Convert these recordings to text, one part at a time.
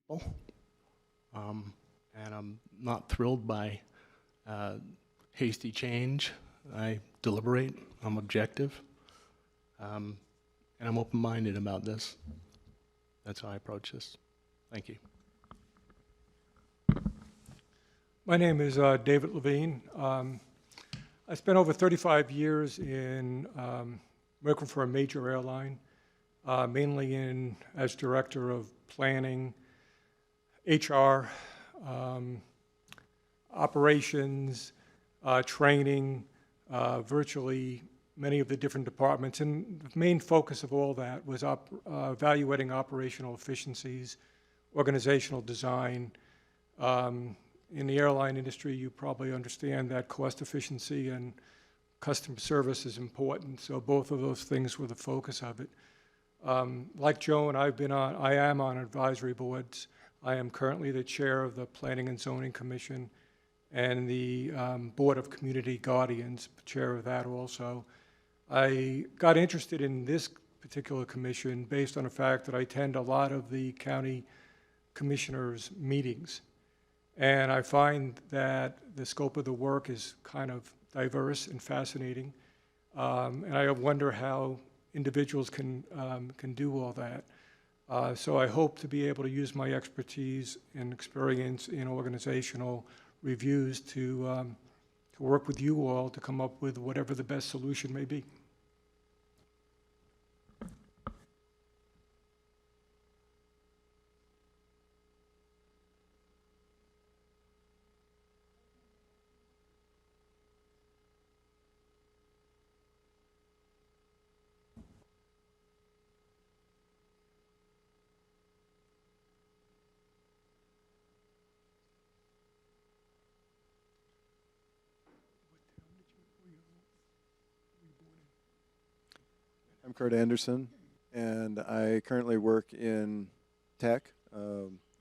And I'm not thrilled by hasty change. I deliberate, I'm objective, and I'm open-minded about this. That's how I approach this. Thank you. My name is David Levine. I spent over 35 years in working for a major airline, mainly as director of planning, HR, operations, training, virtually many of the different departments. And the main focus of all that was evaluating operational efficiencies, organizational design. In the airline industry, you probably understand that cost efficiency and customer service is important. So both of those things were the focus of it. Like Joan, I am on advisory boards. I am currently the chair of the Planning and Zoning Commission and the Board of Community Guardians, chair of that also. I got interested in this particular commission based on the fact that I attend a lot of the county commissioners' meetings. And I find that the scope of the work is kind of diverse and fascinating. And I wonder how individuals can do all that. So I hope to be able to use my expertise and experience in organizational reviews to work with you all to come up with whatever the best solution may be. I'm Kurt Anderson, and I currently work in tech,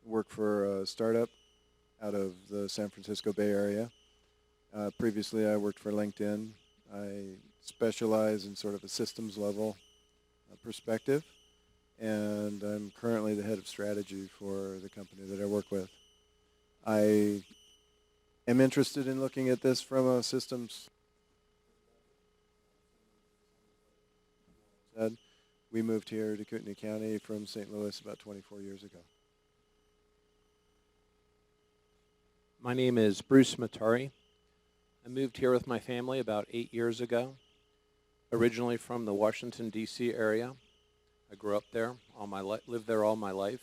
work for a startup out of the San Francisco Bay Area. Previously, I worked for LinkedIn. I specialize in sort of a systems level perspective, and I'm currently the head of strategy for the company that I work with. I am interested in looking at this from a systems. We moved here to Kootenai County from St. Louis about 24 years ago. My name is Bruce Mattare. I moved here with my family about 8 years ago, originally from the Washington, D.C. area. I grew up there, lived there all my life.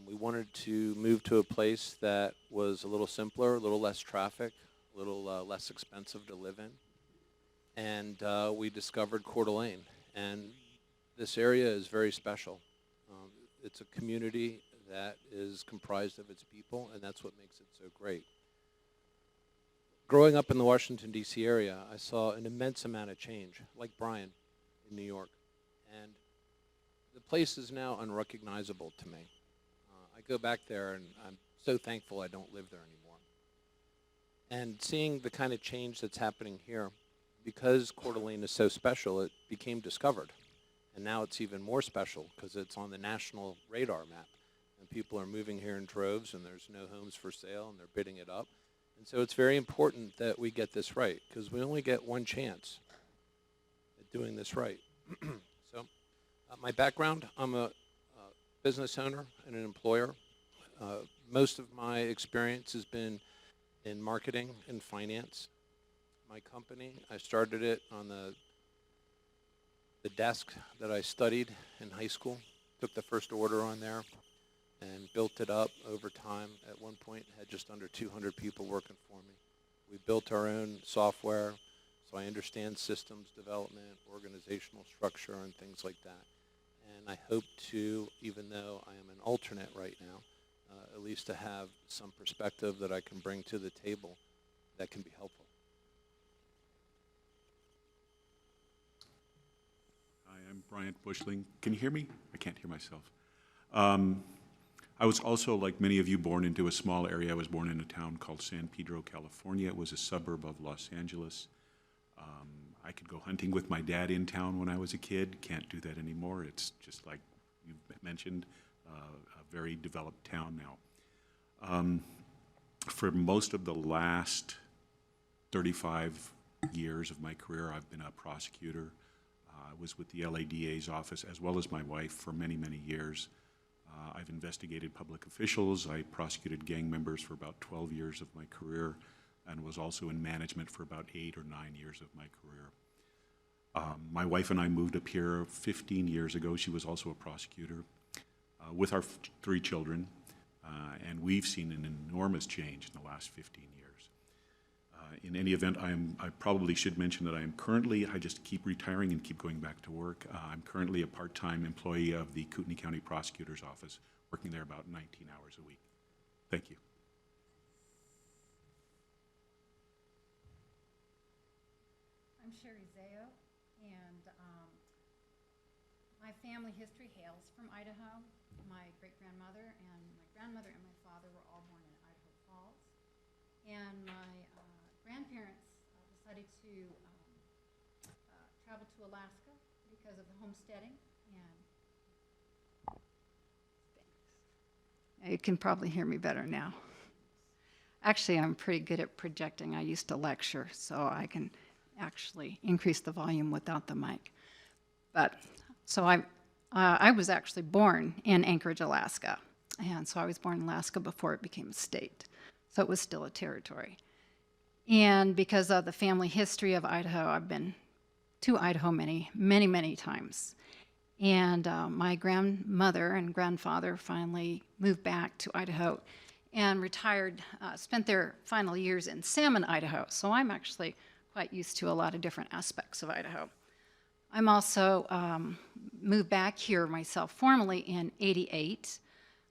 We wanted to move to a place that was a little simpler, a little less traffic, a little less expensive to live in. And we discovered Coeur d'Alene. And this area is very special. It's a community that is comprised of its people, and that's what makes it so great. Growing up in the Washington, D.C. area, I saw an immense amount of change, like Bryant in New York. And the place is now unrecognizable to me. I go back there, and I'm so thankful I don't live there anymore. And seeing the kind of change that's happening here, because Coeur d'Alene is so special, it became discovered. And now it's even more special because it's on the national radar map. And people are moving here in droves, and there's no homes for sale, and they're bidding it up. And so it's very important that we get this right, because we only get one chance at doing this right. So my background, I'm a business owner and an employer. Most of my experience has been in marketing and finance. My company, I started it on the desk that I studied in high school, took the first order on there, and built it up over time. At one point, had just under 200 people working for me. We built our own software, so I understand systems development, organizational structure, and things like that. And I hope to, even though I am an alternate right now, at least to have some perspective that I can bring to the table that can be helpful. Hi, I'm Bryant Bushling. Can you hear me? I can't hear myself. I was also, like many of you, born into a small area. I was born in a town called San Pedro, California. It was a suburb of Los Angeles. I could go hunting with my dad in town when I was a kid. Can't do that anymore. It's just like you mentioned, a very developed town now. For most of the last 35 years of my career, I've been a prosecutor. I was with the LADA's office, as well as my wife, for many, many years. I've investigated public officials. I prosecuted gang members for about 12 years of my career, and was also in management for about 8 or 9 years of my career. My wife and I moved up here 15 years ago. She was also a prosecutor with our 3 children, and we've seen an enormous change in the last 15 years. In any event, I probably should mention that I just keep retiring and keep going back to work. I'm currently a part-time employee of the Kootenai County Prosecutor's Office, working there about 19 hours a week. Thank you. I'm Cheri, and my family history hails from Idaho. My great-grandmother and my grandmother and my father were all born in Idaho Falls. And my grandparents decided to travel to Alaska because of the homesteading. And you can probably hear me better now. Actually, I'm pretty good at projecting. I used to lecture, so I can actually increase the volume without the mic. But so I was actually born in Anchorage, Alaska. And so I was born in Alaska before it became a state. So it was still a territory. And because of the family history of Idaho, I've been to Idaho many, many, many times. And my grandmother and grandfather finally moved back to Idaho and retired, spent their final years in Salmon, Idaho. So I'm actually quite used to a lot of different aspects of Idaho. I'm also moved back here myself formally in '88.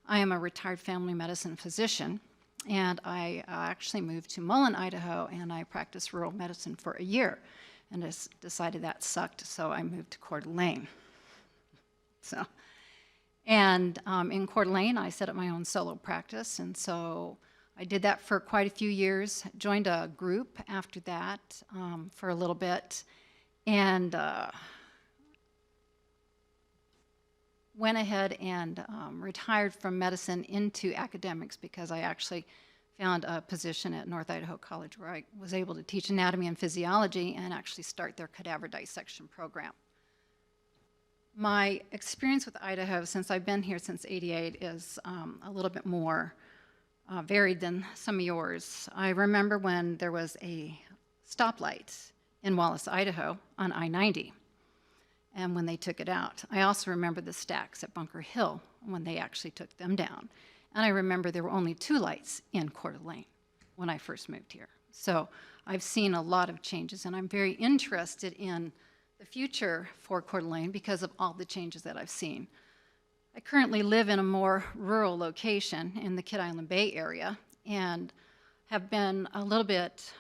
I am a retired family medicine physician, and I actually moved to Mullen, Idaho, and I practiced rural medicine for a year, and just decided that sucked, so I moved to Coeur d'Alene. In Coeur d'Alene, I set up my own solo practice, and so I did that for quite a few years. Joined a group after that for a little bit, and went ahead and retired from medicine into academics because I actually found a position at North Idaho College where I was able to teach anatomy and physiology and actually start their cadaver dissection program. My experience with Idaho since I've been here since '88 is a little bit more varied than some of yours. I remember when there was a stoplight in Wallace, Idaho on I-90, and when they took it out. I also remember the stacks at Bunker Hill when they actually took them down. And I remember there were only 2 lights in Coeur d'Alene when I first moved here. So I've seen a lot of changes, and I'm very interested in the future for Coeur d'Alene because of all the changes that I've seen. I currently live in a more rural location in the Kid Island Bay area and have been a little bit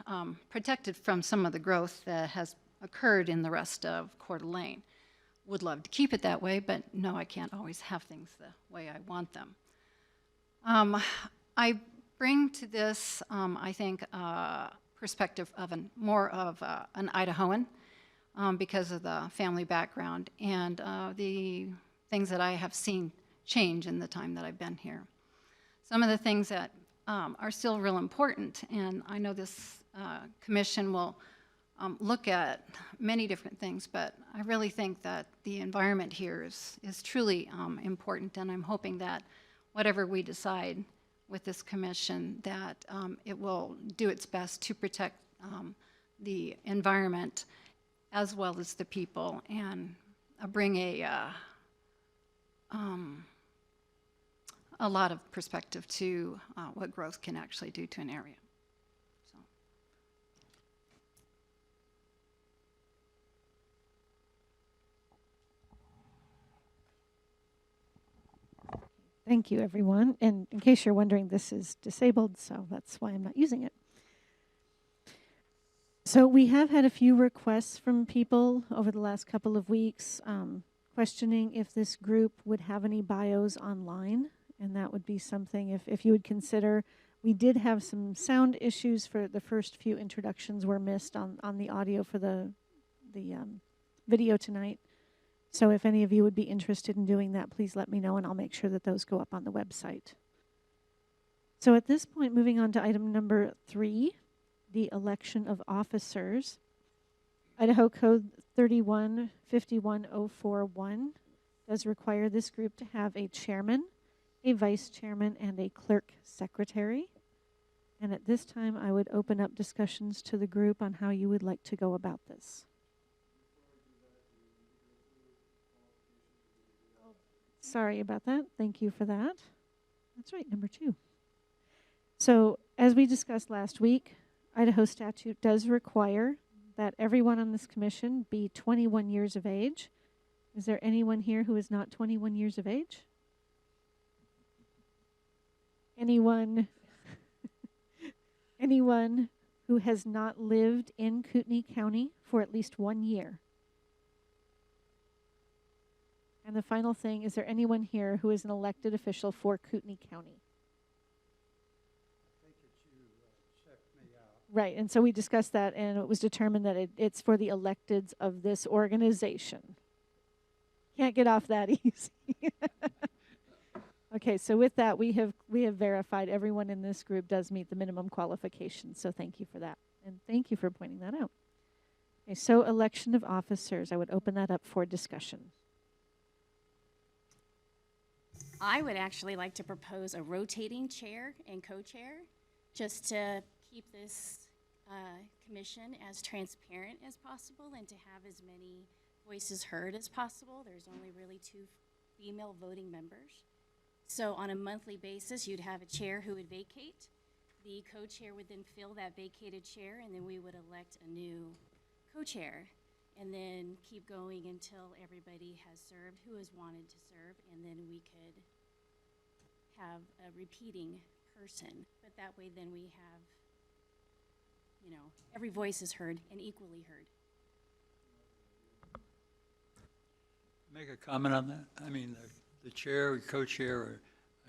protected from some of the growth that has occurred in the rest of Coeur d'Alene. Would love to keep it that way, but no, I can't always have things the way I want them. I bring to this, I think, perspective of more of an Idahoan because of the family background and the things that I have seen change in the time that I've been here. Some of the things that are still real important, and I know this commission will look at many different things, but I really think that the environment here is truly important, and I'm hoping that whatever we decide with this commission, that it will do its best to protect the environment as well as the people and bring a lot of perspective to what growth can actually do to an area. Thank you, everyone. And in case you're wondering, this is disabled, so that's why I'm not using it. So we have had a few requests from people over the last couple of weeks questioning if this group would have any bios online, and that would be something if you would consider. We did have some sound issues for the first few introductions were missed on the audio for the video tonight. So if any of you would be interested in doing that, please let me know, and I'll make sure that those go up on the website. So at this point, moving on to item number 3, the election of officers. Idaho Code 3151041 does require this group to have a chairman, a vice chairman, and a clerk secretary. And at this time, I would open up discussions to the group on how you would like to go about this. Sorry about that. Thank you for that. That's right, number 2. So, as we discussed last week, Idaho statute does require that everyone on this commission be 21 years of age. Is there anyone here who is not 21 years of age? Anyone who has not lived in Kootenai County for at least 1 year? And the final thing, is there anyone here who is an elected official for Kootenai County? Right, and so we discussed that, and it was determined that it's for the electeds of this organization. Can't get off that easy. Okay, so with that, we have verified everyone in this group does meet the minimum qualifications, so thank you for that. And thank you for pointing that out. Okay, so election of officers, I would open that up for discussion. I would actually like to propose a rotating chair and co-chair, just to keep this commission as transparent as possible and to have as many voices heard as possible. There's only really 2 female voting members. So on a monthly basis, you'd have a chair who would vacate. The co-chair would then fill that vacated chair, and then we would elect a new co-chair, and then keep going until everybody has served who has wanted to serve, and then we could have a repeating person. But that way then we have, you know, every voice is heard and equally heard. Make a comment on that? I mean, the chair or co-chair are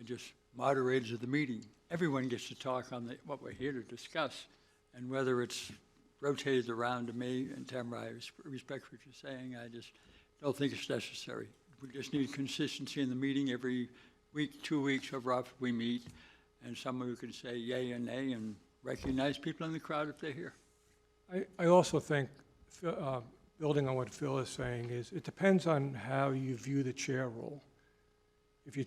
just moderators of the meeting. Everyone gets to talk on what we're here to discuss, and whether it's rotated around to me and Tamara, I respect what you're saying. I just don't think it's necessary. We just need consistency in the meeting every week, 2 weeks, however often we meet, and someone who can say yay and nay and recognize people in the crowd if they're here. I also think, building on what Phil is saying, is it depends on how you view the chair role. If you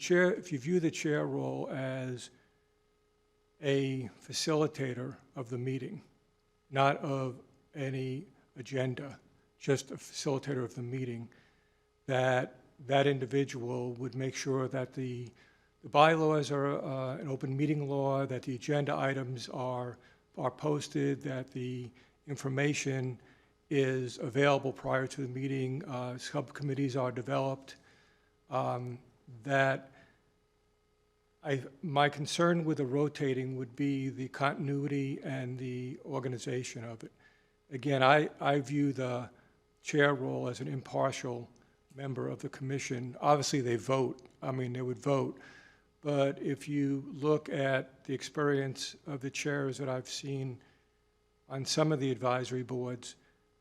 view the chair role as a facilitator of the meeting, not of any agenda, just a facilitator of the meeting, that individual would make sure that the bylaws are an open meeting law, that the agenda items are posted, that the information is available prior to the meeting, subcommittees are developed, my concern with the rotating would be the continuity and the organization of it. Again, I view the chair role as an impartial member of the commission. Obviously, they vote. I mean, they would vote. But if you look at the experience of the chairs that I've seen on some of the advisory boards,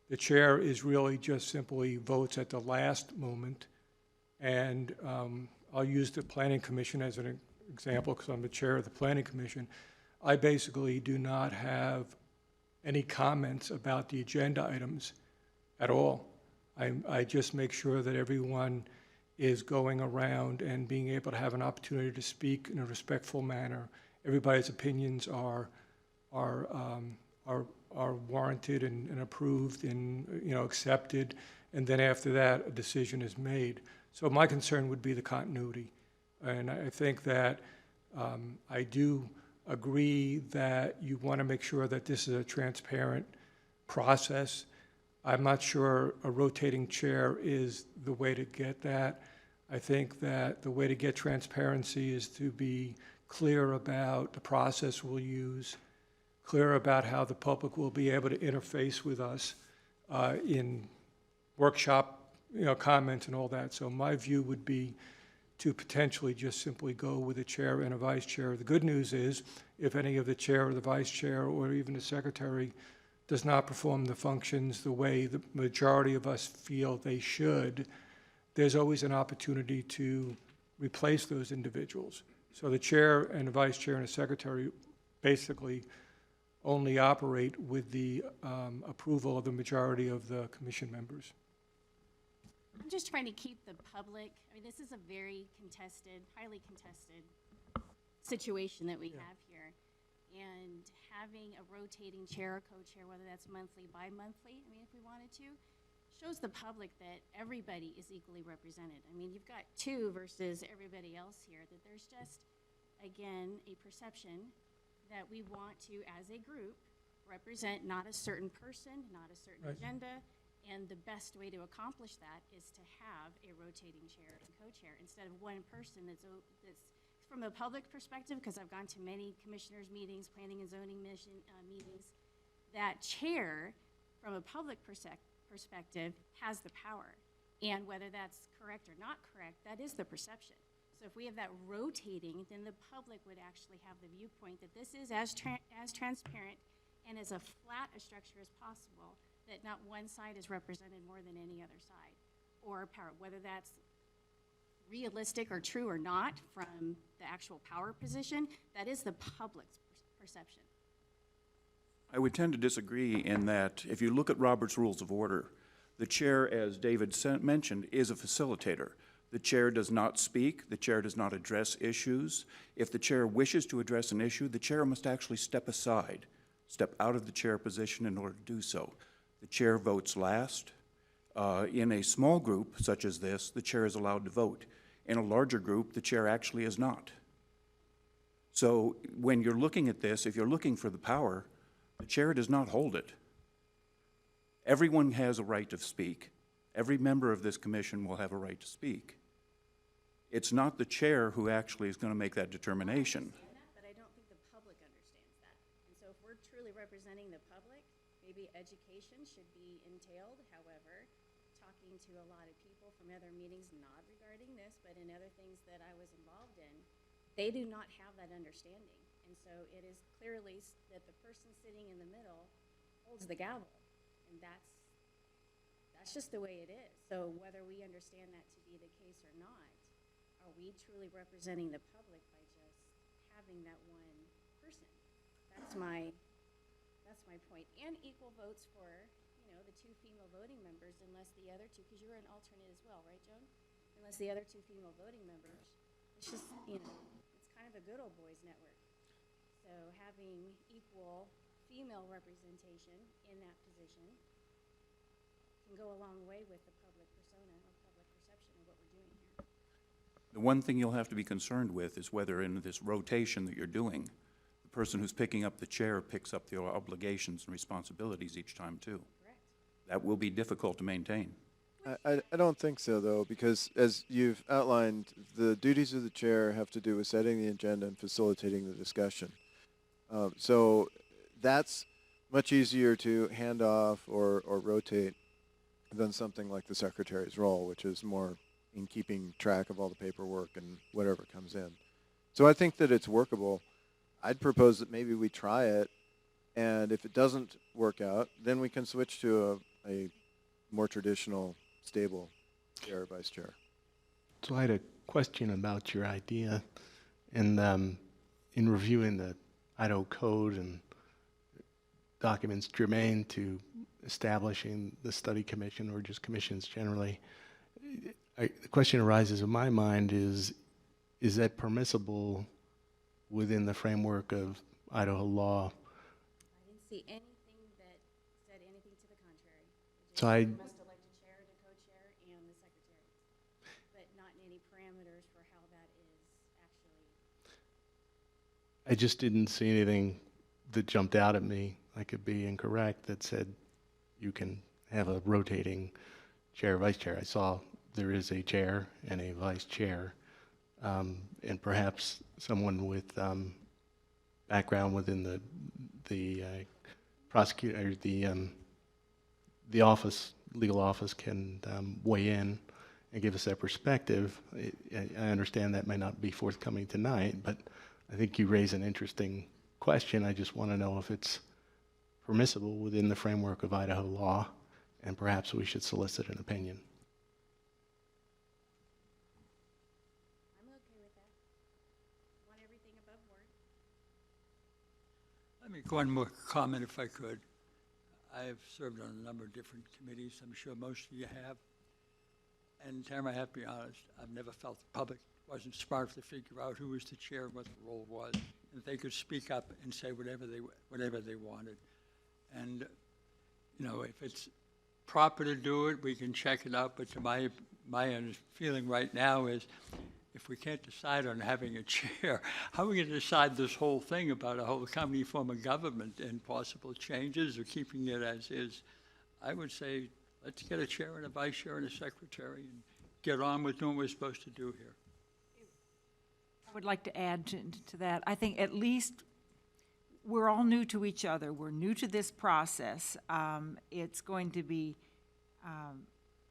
the chair is really just simply votes at the last moment. And I'll use the Planning Commission as an example because I'm the chair of the Planning Commission. I basically do not have any comments about the agenda items at all. I just make sure that everyone is going around and being able to have an opportunity to speak in a respectful manner. Everybody's opinions are warranted and approved and accepted, and then after that, a decision is made. So my concern would be the continuity, and I think that I do agree that you want to make sure that this is a transparent process. I'm not sure a rotating chair is the way to get that. I think that the way to get transparency is to be clear about the process we'll use, clear about how the public will be able to interface with us in workshop comments and all that. So my view would be to potentially just simply go with a chair and a vice chair. The good news is if any of the chair or the vice chair or even the secretary does not perform the functions the way the majority of us feel they should, there's always an opportunity to replace those individuals. So the chair and the vice chair and the secretary basically only operate with the approval of the majority of the commission members. I'm just trying to keep the public, I mean, this is a very contested, highly contested situation that we have here. And having a rotating chair or co-chair, whether that's monthly, bi-monthly, I mean, if we wanted to, shows the public that everybody is equally represented. I mean, you've got two versus everybody else here, that there's just, again, a perception that we want to, as a group, represent not a certain person, not a certain Right. agenda, and the best way to accomplish that is to have a rotating chair and co-chair instead of one person that's from a public perspective, because I've gone to many commissioners' meetings, planning and zoning meetings, that chair, from a public perspective, has the power. And whether that's correct or not correct, that is the perception. So if we have that rotating, then the public would actually have the viewpoint that this is as transparent and as a flat a structure as possible, that not one side is represented more than any other side, or power, whether that's realistic or true or not from the actual power position, that is the public's perception. I would tend to disagree in that if you look at Robert's Rules of Order, the chair, as David mentioned, is a facilitator. The chair does not speak. The chair does not address issues. If the chair wishes to address an issue, the chair must actually step aside, step out of the chair position in order to do so. The chair votes last. In a small group such as this, the chair is allowed to vote. In a larger group, the chair actually is not. So when you're looking at this, if you're looking for the power, the chair does not hold it. Everyone has a right to speak. Every member of this commission will have a right to speak. It's not the chair who actually is going to make that determination. I understand that, but I don't think the public understands that. And so if we're truly representing the public, maybe education should be entailed. However, talking to a lot of people from other meetings, not regarding this, but in other things that I was involved in, they do not have that understanding. And so it is clearly that the person sitting in the middle holds the gavel. And that's just the way it is. So whether we understand that to be the case or not, are we truly representing the public by just having that one person? That's my point. And equal votes for, the two female voting members, unless the other two, because you're an alternate as well, right, Joan? Unless the other two female voting members. It's just, it's kind of a good old boys network. So having equal female representation in that position can go a long way with the public persona or public perception of what we're doing here. The one thing you'll have to be concerned with is whether in this rotation that you're doing, the person who's picking up the chair picks up the obligations and responsibilities each time too. Correct. That will be difficult to maintain. I don't think so, though, because as you've outlined, the duties of the chair have to do with setting the agenda and facilitating the discussion. So that's much easier to hand off or rotate than something like the secretary's role, which is more in keeping track of all the paperwork and whatever comes in. So I think that it's workable. I'd propose that maybe we try it, and if it doesn't work out, then we can switch to a more traditional, stable chair or vice chair. So I had a question about your idea, and in reviewing the Idaho Code and documents germane to establishing the study commission or just commissions generally, the question arises in my mind is that permissible within the framework of Idaho law? I didn't see anything that said anything to the contrary. It just So said we must elect a chair, the co-chair, and the secretary, but not in any parameters for how that is actually. I just didn't see anything that jumped out at me. I could be incorrect that said you can have a rotating chair, vice chair. I saw there is a chair and a vice chair, and perhaps someone with background within the prosecutor, the office, legal office, can weigh in and give us their perspective. I understand that may not be forthcoming tonight, but I think you raise an interesting question. I just want to know if it's permissible within the framework of Idaho law, and perhaps we should solicit an opinion. make one more comment if I could. I've served on a number of different committees. I'm sure most of you have. And Tamara, I have to be honest, I've never felt the public wasn't smart to figure out who was the chair and what the role was. And they could speak up and say whatever they wanted. And, you know, if it's proper to do it, we can check it out. But to my feeling right now is, if we can't decide on having a chair, how are we going to decide this whole thing about a whole county form of government and possible changes or keeping it as is? I would say, let's get a chair and a vice chair and a secretary and get on with doing what we're supposed to do here. I would like to add to that. I think at least we're all new to each other. We're new to this process. It's going to be,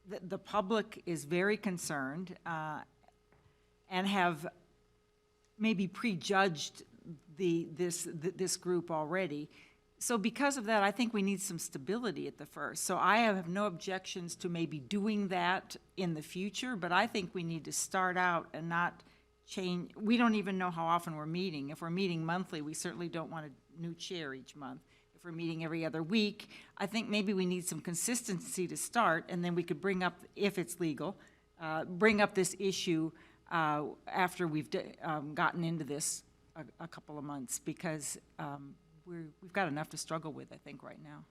the public is very concerned and have maybe prejudged this group already. So because of that, I think we need some stability at the first. So I have no objections to maybe doing that in the future, but I think we need to start out and not change. We don't even know how often we're meeting. If we're meeting monthly, we certainly don't want a new chair each month. If we're meeting every other week, I think maybe we need some consistency to start, and then we could bring up, if it's legal, bring up this issue after we've gotten into this a couple of months, because we've got enough to struggle with, I think, right now.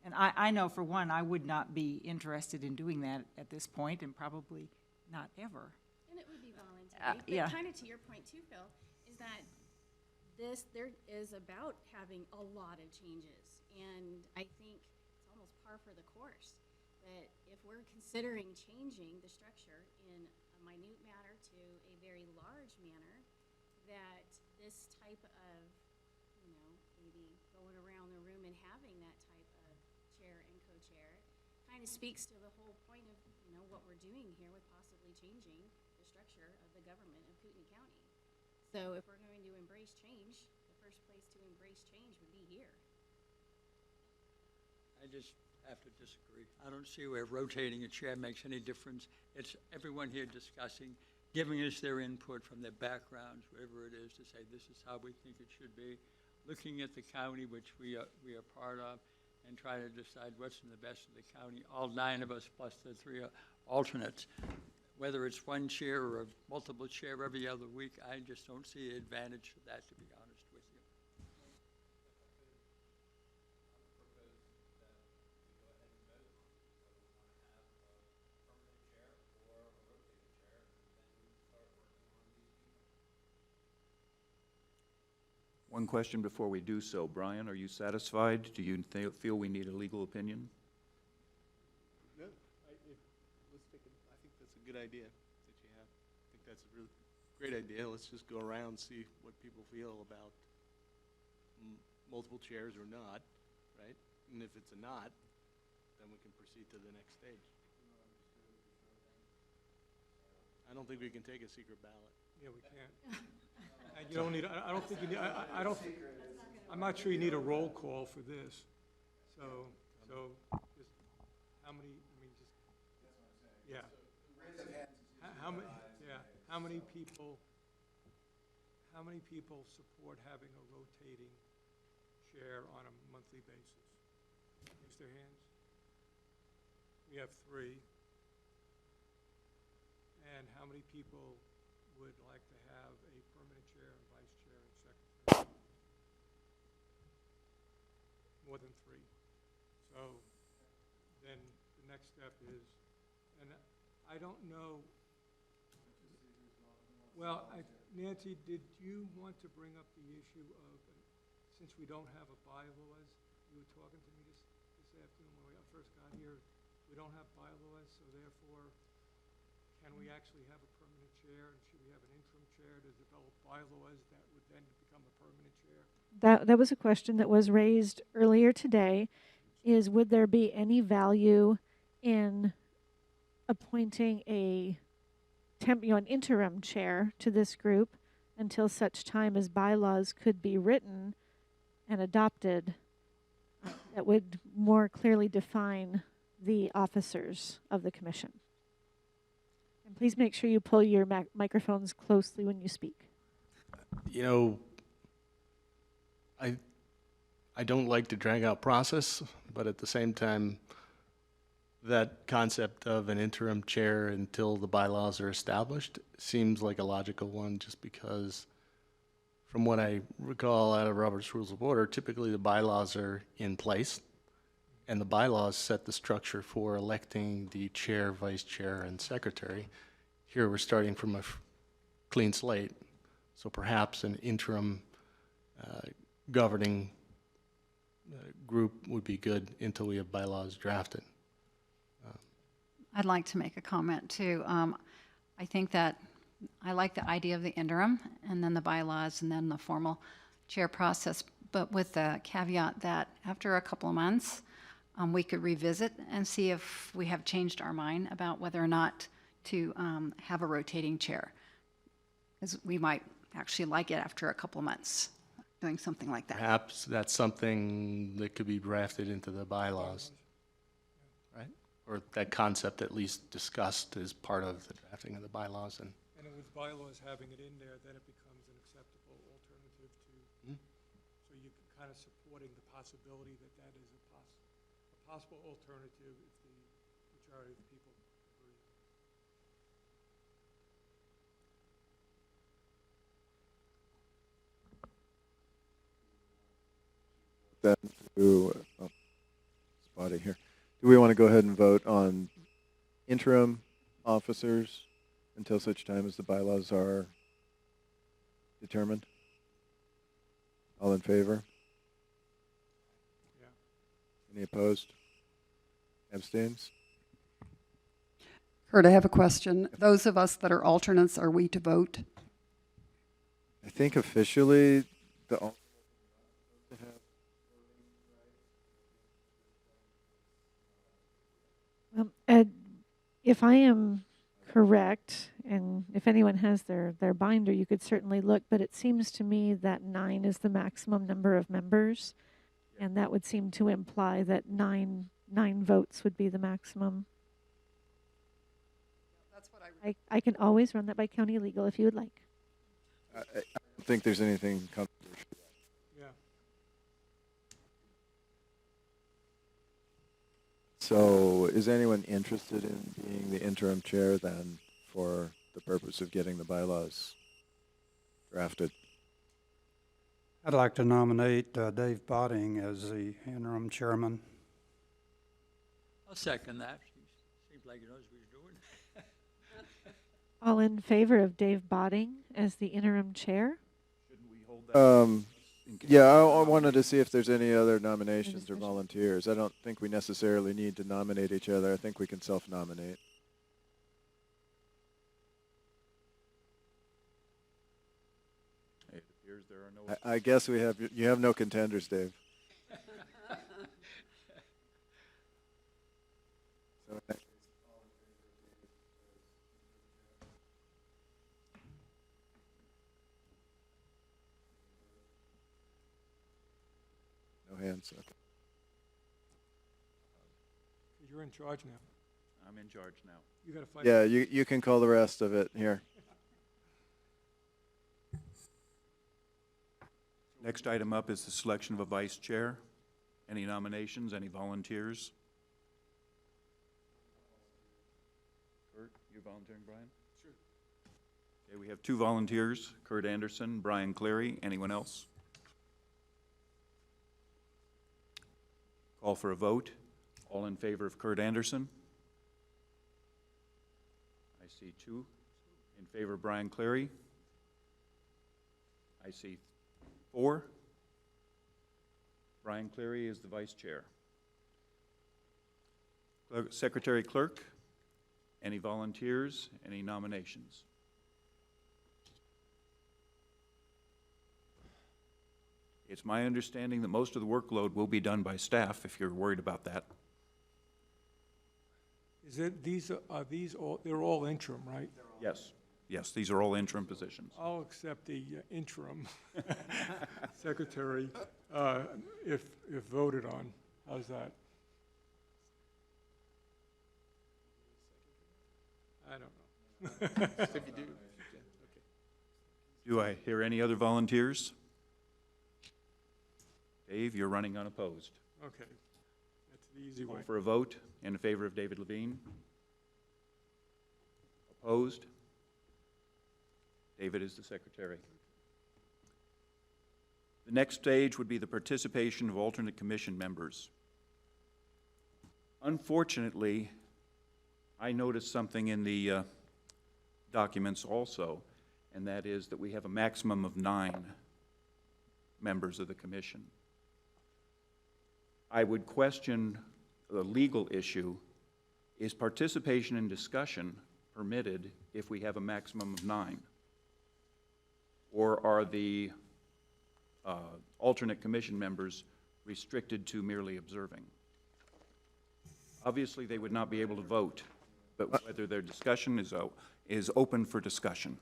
And I know, for one, I would not be interested in doing that at this point, and probably not ever. And it would be voluntary. yeah. But kind of to your point too, Phil, is that there is about having a lot of changes. And I think it's almost par for the course that if we're considering changing the structure in a minute matter to a very large manner, that this type of, you know, maybe going around the room and having that type of chair and co-chair kind of speaks to the whole point of, you know, what we're doing here with possibly changing the structure of the government of Kootenai County. So if we're going to embrace change, the first place to embrace change would be here. I just have to disagree. I don't see where rotating a chair makes any difference. It's everyone here discussing, giving us their input from their backgrounds, whatever it is, to say this is how we think it should be, looking at the county, which we are part of, and trying to decide what's in the best of the county, all 9 of us plus the 3 alternates. Whether it's one chair or a multiple chair every other week, I just don't see an advantage to that, to be honest with you. One question before we do so. Brian, are you satisfied? Do you feel we need a legal opinion? No, let's take I think that's a good idea that you have. I think that's a really great idea. Let's just go around and see what people feel about multiple chairs or not, right? And if it's a not, then we can proceed to the next stage. I don't think we can take a secret ballot. Yeah, we can't. And you don't need, I don't think you need, I don't, I'm not sure you need a roll call for this. So just, how many, I mean, just, yeah. How many people support having a rotating chair on a monthly basis? Raise their hands. We have 3. And how many people would like to have a permanent chair and vice chair and secretary? More than 3. So then the next step is, and I don't know, well, Nancy, did you want to bring up the issue of, since we don't have a bylaws, you were talking to me this afternoon when we first got here, we don't have bylaws, so therefore, can we actually have a permanent chair, and should we have an interim chair to develop bylaws that would then become a permanent chair? That was a question that was raised earlier today, is would there be any value in appointing an interim chair to this group until such time as bylaws could be written and adopted that would more clearly define the officers of the commission. And please make sure you pull your microphones closely when you speak. You know, I don't like to drag out process, but at the same time, that concept of an interim chair until the bylaws are established seems like a logical one, just because from what I recall out of Robert's Rules of Order, typically the bylaws are in place, and the bylaws set the structure for electing the chair, vice chair, and secretary. Here we're starting from a clean slate, so perhaps an interim governing group would be good until we have bylaws drafted. I'd like to make a comment too. I think that I like the idea of the interim and then the bylaws and then the formal chair process, but with the caveat that after a couple of months, we could revisit and see if we have changed our mind about whether or not to have a rotating chair. Because we might actually like it after a couple of months, doing something like that. Perhaps that's something that could be drafted into the bylaws, right? Or that concept at least discussed as part of the drafting of the bylaws. And with bylaws having it in there, then it becomes an acceptable alternative to, so you're kind of supporting the possibility that that is a possible alternative if the majority of the people agree. Then spotty here. Do we want to go ahead and vote on interim officers until such time as the bylaws are determined? All in favor? Yeah. Any opposed? Abstains? Kurt, I have a question. Those of us that are alternates, are we to vote? I think officially the Ed, if I am correct, and if anyone has their binder, you could certainly look, but it seems to me that 9 is the maximum number of members, and that would seem to imply that nine votes would be the maximum. That's what I can always run that by county legal if you would like. I don't think there's anything controversial. Yeah. So is anyone interested in being the interim chair then for the purpose of getting the bylaws drafted? I'd like to nominate Dave Botting as the interim chairman. I'll second that. Seems like he knows what he's doing. All in favor of Dave Botting as the interim chair? Shouldn't we hold that? Yeah, I wanted to see if there's any other nominations or volunteers. I don't think we necessarily need to nominate each other. I think we can self-nominate. It appears there are no. I guess you have no contenders, Dave. So, no hands. Okay. You're in charge now. I'm in charge now. You gotta fight. Yeah, you can call the rest of it here. Next item up is the selection of a vice chair. Any nominations, any volunteers? Kurt, you volunteering, Brian? Sure. Okay, we have 2 volunteers, Kurt Anderson, Brian Cleary. Anyone else? Call for a vote. All in favor of Kurt Anderson? I see 2. In favor of Brian Cleary? I see 4. Brian Cleary is the vice chair. Secretary Clerk, any volunteers, any nominations? It's my understanding that most of the workload will be done by staff, if you're worried about that. Is it, these all, they're all interim, right? Yes. Yes, these are all interim positions. I'll accept the interim secretary if voted on. How's that? I don't know. if you do, okay. Do I hear any other volunteers? Dave, you're running unopposed. Okay, that's the easy way. Call for a vote in favor of David Levine. Opposed? David is the secretary. The next stage would be the participation of alternate commission members. Unfortunately, I noticed something in the documents also, and that is that we have a maximum of 9 members of the commission. I would question the legal issue. Is participation in discussion permitted if we have a maximum of 9? Or are the alternate commission members restricted to merely observing? Obviously, they would not be able to vote, but whether their discussion is open for discussion.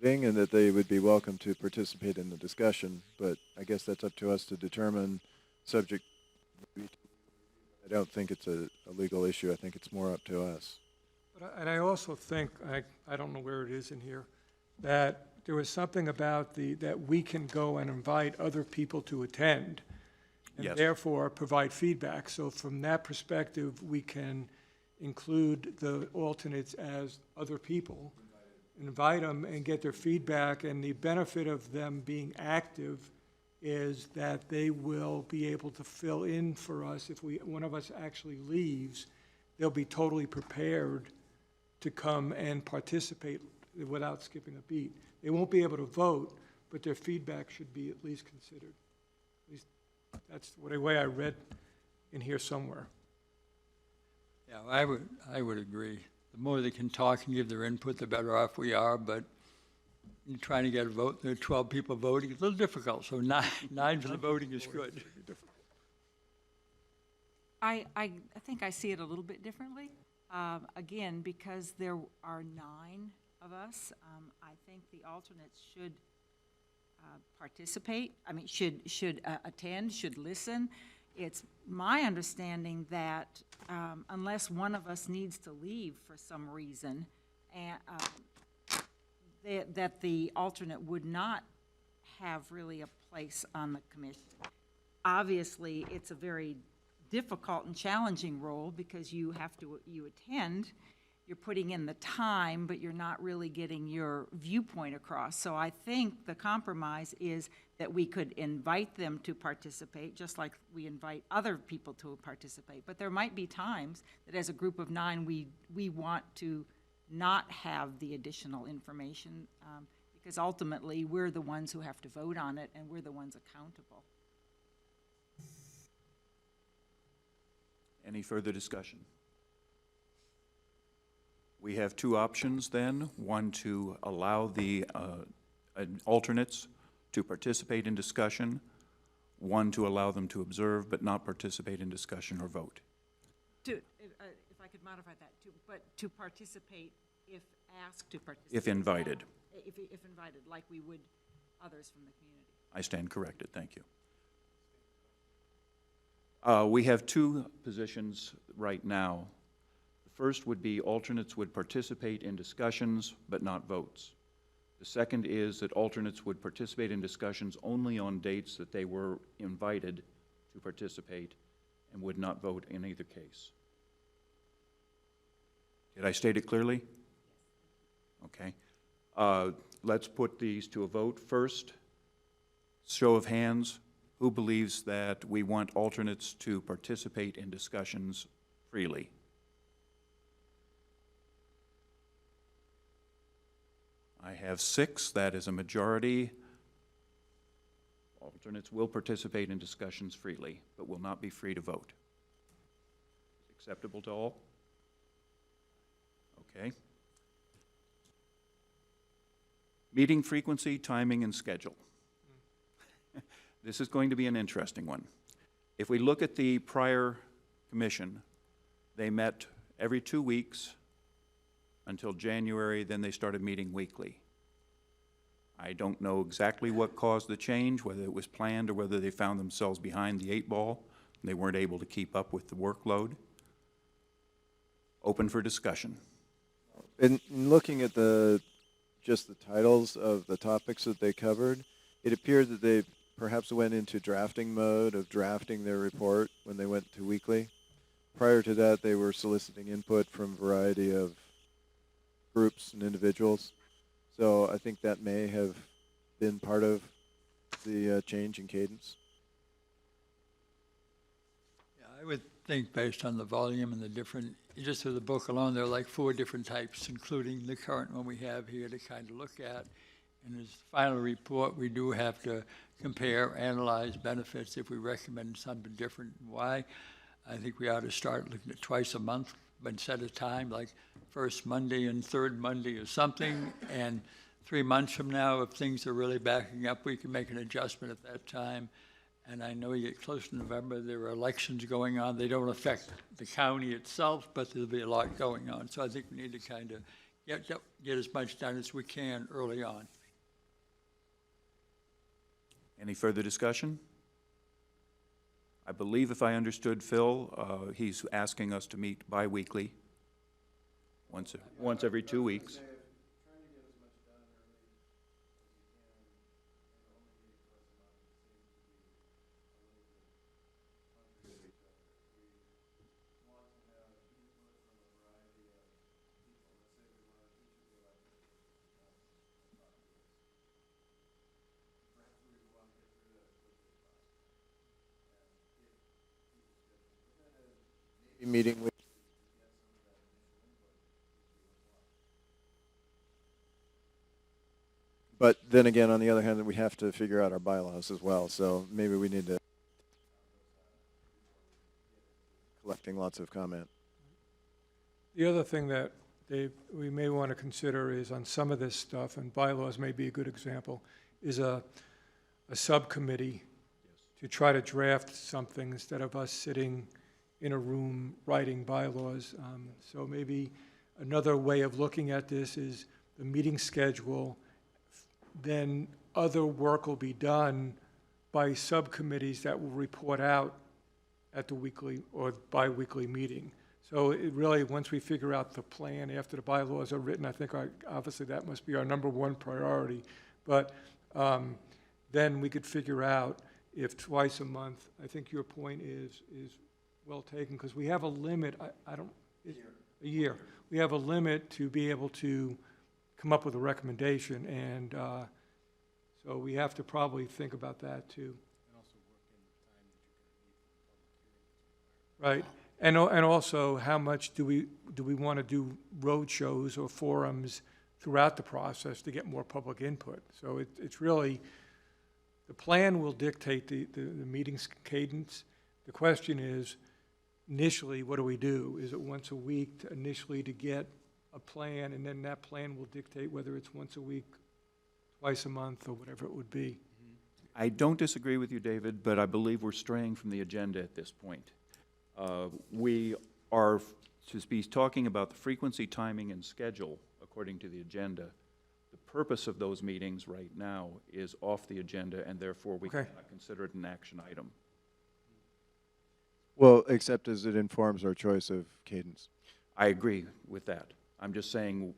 And that they would be welcome to participate in the discussion, but I guess that's up to us to determine, subject. I don't think it's a legal issue. I think it's more up to us. And I also think, I don't know where it is in here, that there was something about that we can go and invite other people to attend, and Yes. therefore provide feedback. So from that perspective, we can include the alternates as other people, invite them and get their feedback, and the benefit of them being active is that they will be able to fill in for us. If one of us actually leaves, they'll be totally prepared to come and participate without skipping a beat. They won't be able to vote, but their feedback should be at least considered. At least that's the way I read in here somewhere. Yeah, I would agree. The more they can talk and give their input, the better off we are, but you're trying to get a vote, there are 12 people voting, it's a little difficult, so nine for the voting is good. I think I see it a little bit differently. Again, because there are 9 of us, I think the alternates should participate, should attend, should listen. It's my understanding that unless one of us needs to leave for some reason, and that the alternate would not have really a place on the commission. Obviously, it's a very difficult and challenging role because you attend, you're putting in the time, but you're not really getting your viewpoint across. So I think the compromise is that we could invite them to participate, just like we invite other people to participate. But there might be times that as a group of 9, we want to not have the additional information because ultimately we're the ones who have to vote on it and we're the ones accountable. Any further discussion? We have 2 options then. One, to allow the alternates to participate in discussion. One, to allow them to observe but not participate in discussion or vote. If I could modify that, but to participate if asked to participate. If invited. If invited, like we would others from the community. I stand corrected, thank you. We have 2 positions right now. The first would be alternates would participate in discussions but not votes. The second is that alternates would participate in discussions only on dates that they were invited to participate and would not vote in either case. Did I state it clearly? Okay. Let's put these to a vote first. Show of hands. Who believes that we want alternates to participate in discussions freely? I have 6. That is a majority. Alternates will participate in discussions freely, but will not be free to vote. Acceptable to all? Okay. Meeting frequency, timing, and schedule. This is going to be an interesting one. If we look at the prior commission, they met every 2 weeks until January, then they started meeting weekly. I don't know exactly what caused the change, whether it was planned or whether they found themselves behind the 8 ball and they weren't able to keep up with the workload. Open for discussion. In looking at the just the titles of the topics that they covered, it appeared that they perhaps went into drafting mode of drafting their report when they went to weekly. Prior to that, they were soliciting input from a variety of groups and individuals. So I think that may have been part of the change in cadence. Yeah, I would think based on the volume and the different, just through the book alone, there are like 4 different types, including the current one we have here to kind of look at. And as the final report, we do have to compare, analyze benefits if we recommend something different. Why? I think we ought to start looking at twice a month, but set a time, like first Monday and third Monday or something. And 3 months from now, if things are really backing up, we can make an adjustment at that time. And I know you get close to November, there are elections going on. They don't affect the county itself, but there'll be a lot going on. So I think we need to kind of get as much done as we can early on. Any further discussion? I believe if I understood Phil, he's asking us to meet bi-weekly, once every 2 weeks. Meeting with but then again, on the other hand, we have to figure out our bylaws as well, so maybe we need to collecting lots of comment. The other thing that we may want to consider is on some of this stuff, and bylaws may be a good example, is a subcommittee to try to draft something instead of us sitting in a room writing bylaws. So maybe another way of looking at this is the meeting schedule, then other work will be done by subcommittees that will report out at the weekly or bi-weekly meeting. So it really, once we figure out the plan after the bylaws are written, I think obviously that must be our #1 priority. But then we could figure out if twice a month, I think your point is well taken, because we have a limit, a year. We have a limit to be able to come up with a recommendation, and so we have to probably think about that too. Right, and also how much do we want to do road shows or forums throughout the process to get more public input? So it's really, the plan will dictate the meeting's cadence. The question is, initially, what do we do? Is it once a week initially to get a plan, and then that plan will dictate whether it's once a week, twice a month, or whatever it would be? I don't disagree with you, David, but I believe we're straying from the agenda at this point. We are to be talking about the frequency, timing, and schedule according to the agenda. The purpose of those meetings right now is off the agenda, and therefore we cannot consider it an action item. Well, except as it informs our choice of cadence. I agree with that. I'm just saying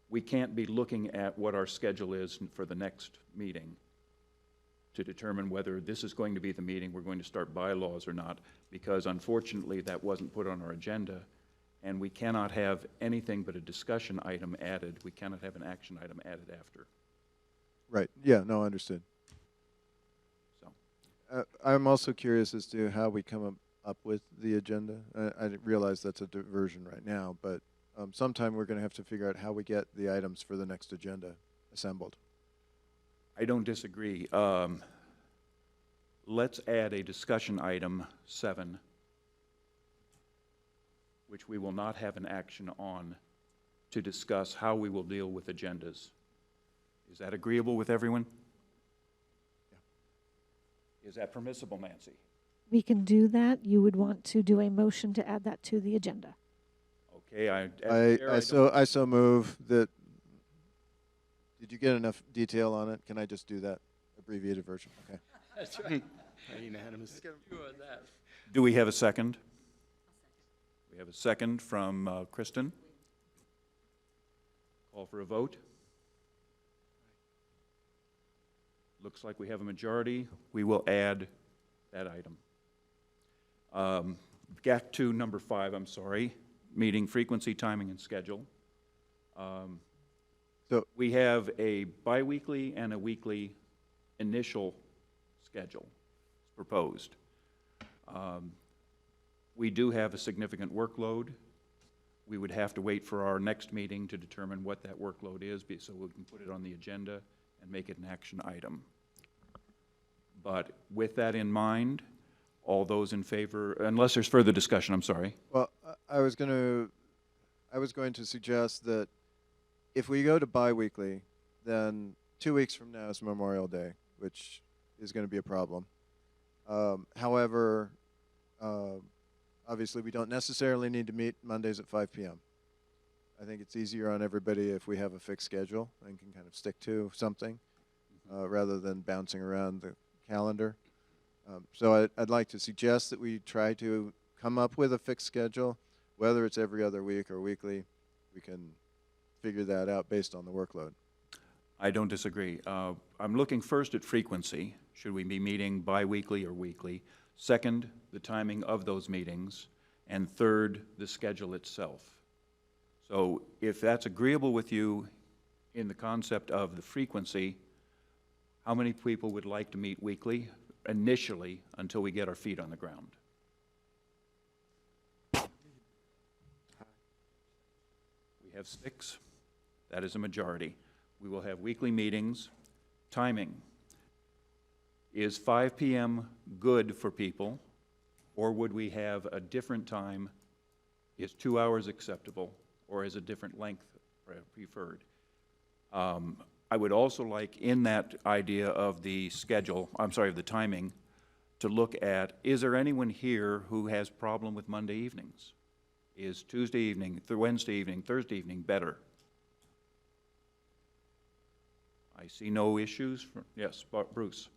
we can't be looking at what our schedule is for the next meeting to determine whether this is going to be the meeting we're going to start bylaws or not, because unfortunately that wasn't put on our agenda, and we cannot have anything but a discussion item added. We cannot have an action item added after. Right, yeah, no, understood. So I'm also curious as to how we come up with the agenda. I didn't realize that's a diversion right now, but sometime we're going to have to figure out how we get the items for the next agenda assembled. I don't disagree. Let's add a discussion item 7, which we will not have an action on, to discuss how we will deal with agendas. Is that agreeable with everyone? Yeah. Is that permissible, Nancy? We can do that. You would want to do a motion to add that to the agenda. Okay, I so move that. Did you get enough detail on it? Can I just do that abbreviated version? Okay. That's right. Unanimous. Do we have a second? We have a second from Kristen. Call for a vote. Looks like we have a majority. We will add that item. Back to number 5, I'm sorry, meeting frequency, timing, and schedule. So- We have a biweekly and a weekly initial schedule proposed. We do have a significant workload. We would have to wait for our next meeting to determine what that workload is, so we can put it on the agenda and make it an action item. But with that in mind, all those in favor, unless there's further discussion, I'm sorry. Well, I was going to suggest that if we go to biweekly, then 2 weeks from now is Memorial Day, which is going to be a problem. However, obviously we don't necessarily need to meet Mondays at 5 p.m. I think it's easier on everybody if we have a fixed schedule and can kind of stick to something rather than bouncing around the calendar. So I'd like to suggest that we try to come up with a fixed schedule, whether it's every other week or weekly. We can figure that out based on the workload. I don't disagree. I'm looking first at frequency. Should we be meeting biweekly or weekly? Second, the timing of those meetings. And third, the schedule itself. So if that's agreeable with you in the concept of the frequency, how many people would like to meet weekly initially until we get our feet on the ground? We have 6. That is a majority. We will have weekly meetings. Timing. Is 5 p.m. good for people, or would we have a different time? Is 2 hours acceptable, or is a different length preferred? I would also like, in that idea of the schedule, of the timing, to look at, is there anyone here who has problem with Monday evenings? Is Tuesday evening, Wednesday evening, Thursday evening better? I see no issues. Yes, Bruce.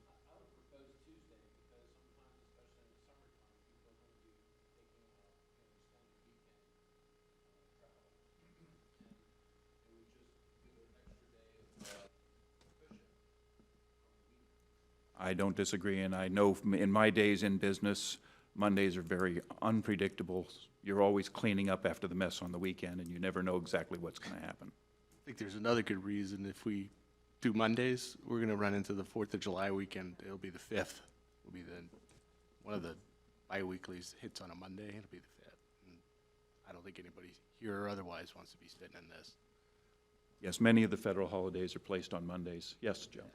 I don't disagree, and I know in my days in business, Mondays are very unpredictable. You're always cleaning up after the mess on the weekend, and you never know exactly what's going to happen. I think there's another good reason. If we do Mondays, we're going to run into the 4th of July weekend. It'll be the 5th. Will be one of the bi-weeklies hits on a Monday. It'll be the 5th. And I don't think anybody here or otherwise wants to be sitting in this. Yes, many of the federal holidays are placed on Mondays. Yes, Joe.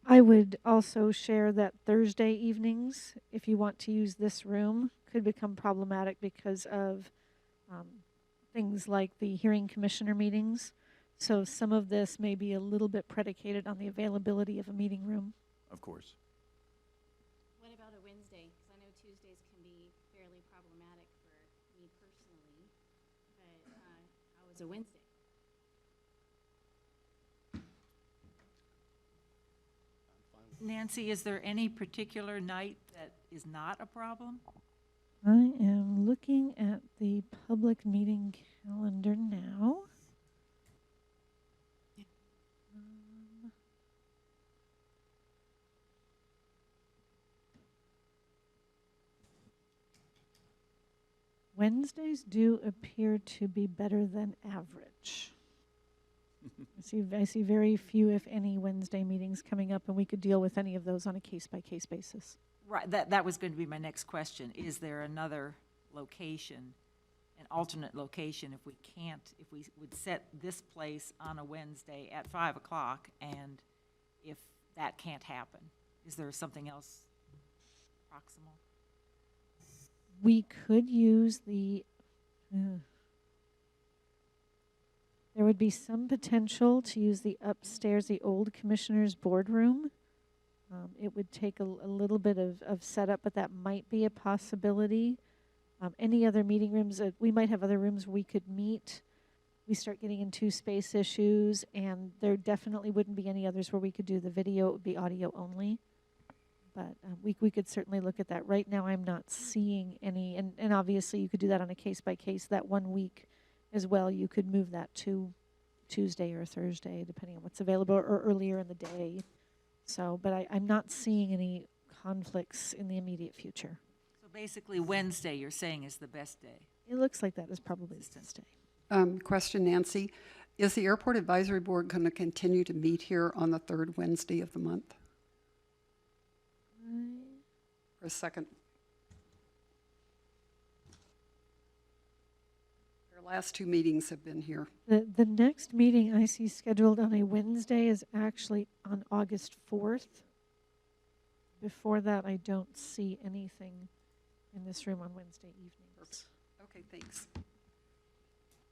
I would also share that Thursday evenings, if you want to use this room, could become problematic because of things like the hearing commissioner meetings. So some of this may be a little bit predicated on the availability of a meeting room. Of course. What about a Wednesday? Because I know Tuesdays can be fairly problematic for me personally, but how is a Wednesday? Nancy, is there any particular night that is not a problem? I am looking at the public meeting calendar now. Wednesdays do appear to be better than average. I see very few, if any, Wednesday meetings coming up, and we could deal with any of those on a case-by-case basis. Right, that was going to be my next question. Is there another location, an alternate location, if we would set this place on a Wednesday at 5 o'clock, and if that can't happen, is there something else proximal? We could use the, there would be some potential to use the upstairs, the old commissioner's boardroom. It would take a little bit of setup, but that might be a possibility. Any other meeting rooms, we might have other rooms we could meet. We start getting into space issues, and there definitely wouldn't be any others where we could do the video. It would be audio only. But we could certainly look at that. Right now I'm not seeing any, and obviously you could do that on a case-by-case. That 1 week as well, you could move that to Tuesday or Thursday, depending on what's available, or earlier in the day. So, but I'm not seeing any conflicts in the immediate future. So basically, Wednesday, you're saying, is the best day. It looks like that is probably the best day. Question, Nancy. Is the Airport Advisory Board going to continue to meet here on the third Wednesday of the month? For a second. Their last two meetings have been here. The next meeting I see scheduled on a Wednesday is actually on August 4th. Before that, I don't see anything in this room on Wednesday evenings. Okay, thanks.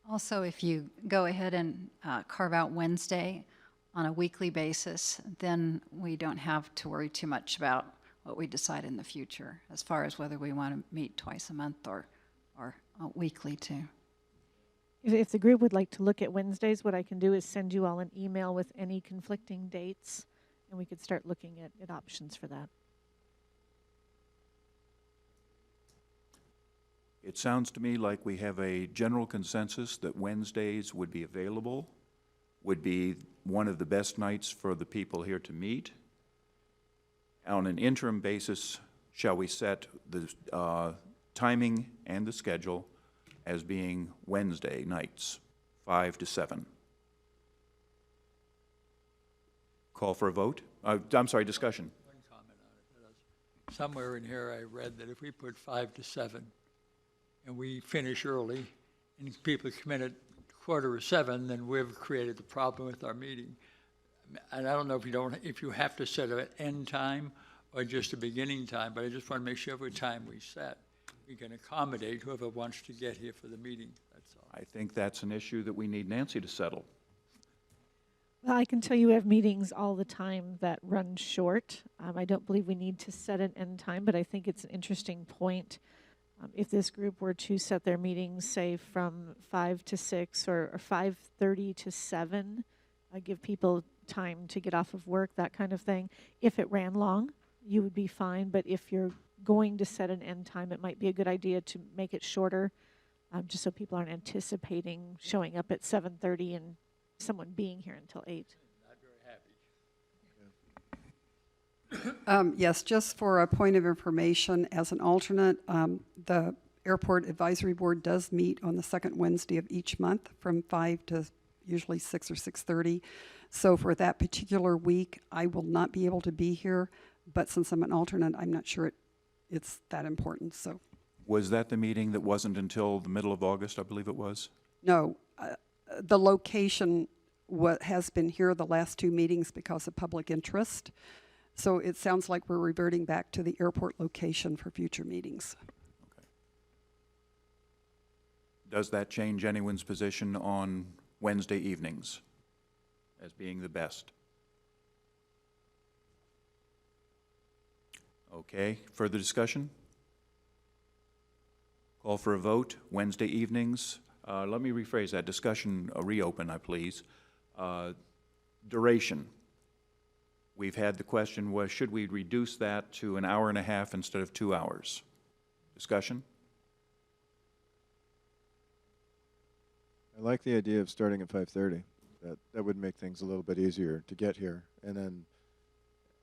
Also, if you go ahead and carve out Wednesday on a weekly basis, then we don't have to worry too much about what we decide in the future as far as whether we want to meet twice a month or weekly too. If the group would like to look at Wednesdays, what I can do is send you all an email with any conflicting dates, and we could start looking at options for that. It sounds to me like we have a general consensus that Wednesdays would be available, would be one of the best nights for the people here to meet. On an interim basis, shall we set the timing and the schedule as being Wednesday nights, 5 to 7? Call for a vote? I'm sorry, discussion. One comment on it. Somewhere in here I read that if we put 5 to 7 and we finish early and people come in at 6:45, then we've created the problem with our meeting. And I don't know if you have to set an end time or just a beginning time, but I just want to make sure every time we set, we can accommodate whoever wants to get here for the meeting, that's all. I think that's an issue that we need Nancy to settle. Well, I can tell you we have meetings all the time that run short. I don't believe we need to set an end time, but I think it's an interesting point. If this group were to set their meetings, say, from 5 to 6 or 5:30 to 7, give people time to get off of work, that kind of thing. If it ran long, you would be fine. But if you're going to set an end time, it might be a good idea to make it shorter, just so people aren't anticipating showing up at 7:30 and someone being here until 8. Not very happy. Yes, just for a point of information, as an alternate, the Airport Advisory Board does meet on the second Wednesday of each month from 5 to usually 6 or 6:30. So for that particular week, I will not be able to be here, but since I'm an alternate, I'm not sure it's that important, so. Was that the meeting that wasn't until the middle of August, I believe it was? No, the location has been here the last two meetings because of public interest. So it sounds like we're reverting back to the airport location for future meetings. Okay. Does that change anyone's position on Wednesday evenings as being the best? Okay, further discussion? Call for a vote, Wednesday evenings. Let me rephrase that, discussion reopen, I please. Duration. We've had the question, was should we reduce that to an hour and a half instead of 2 hours? Discussion? I like the idea of starting at 5:30. That would make things a little bit easier to get here. And then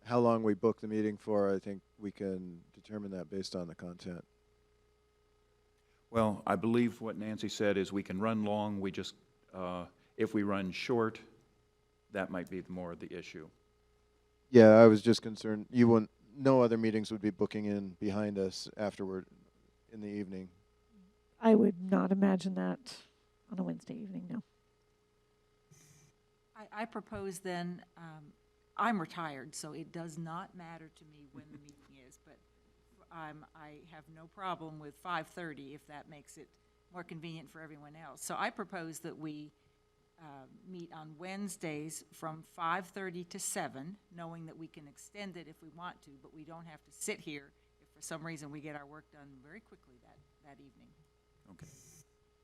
how long we book the meeting for, I think we can determine that based on the content. Well, I believe what Nancy said is we can run long, we just, if we run short, that might be more of the issue. Yeah, I was just concerned, no other meetings would be booking in behind us afterward in the evening. I would not imagine that on a Wednesday evening, no. I propose then, I'm retired, so it does not matter to me when the meeting is, but I have no problem with 5:30 if that makes it more convenient for everyone else. So I propose that we meet on Wednesdays from 5:30 to 7, knowing that we can extend it if we want to, but we don't have to sit here if for some reason we get our work done very quickly that evening. Okay.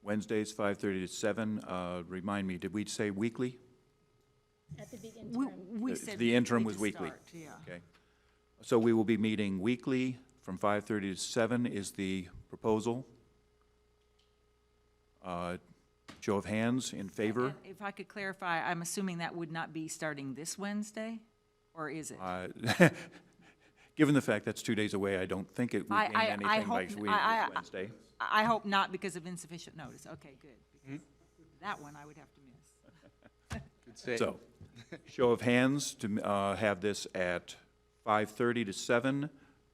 Wednesdays, 5:30 to 7. Remind me, did we say weekly? At the big interim. We said The interim weekly was to weekly. start, yeah. Okay. So we will be meeting weekly from 5:30 to 7 is the proposal. Show of hands in favor? And if I could clarify, I'm assuming that would not be starting this Wednesday? or is it? Given the fact that's 2 days away, I don't think it would gain anything by Wednesday. I hope not because of insufficient notice. Okay, good. Because that one I would have to miss. Good save. So, show of hands to have this at 5:30 to 7,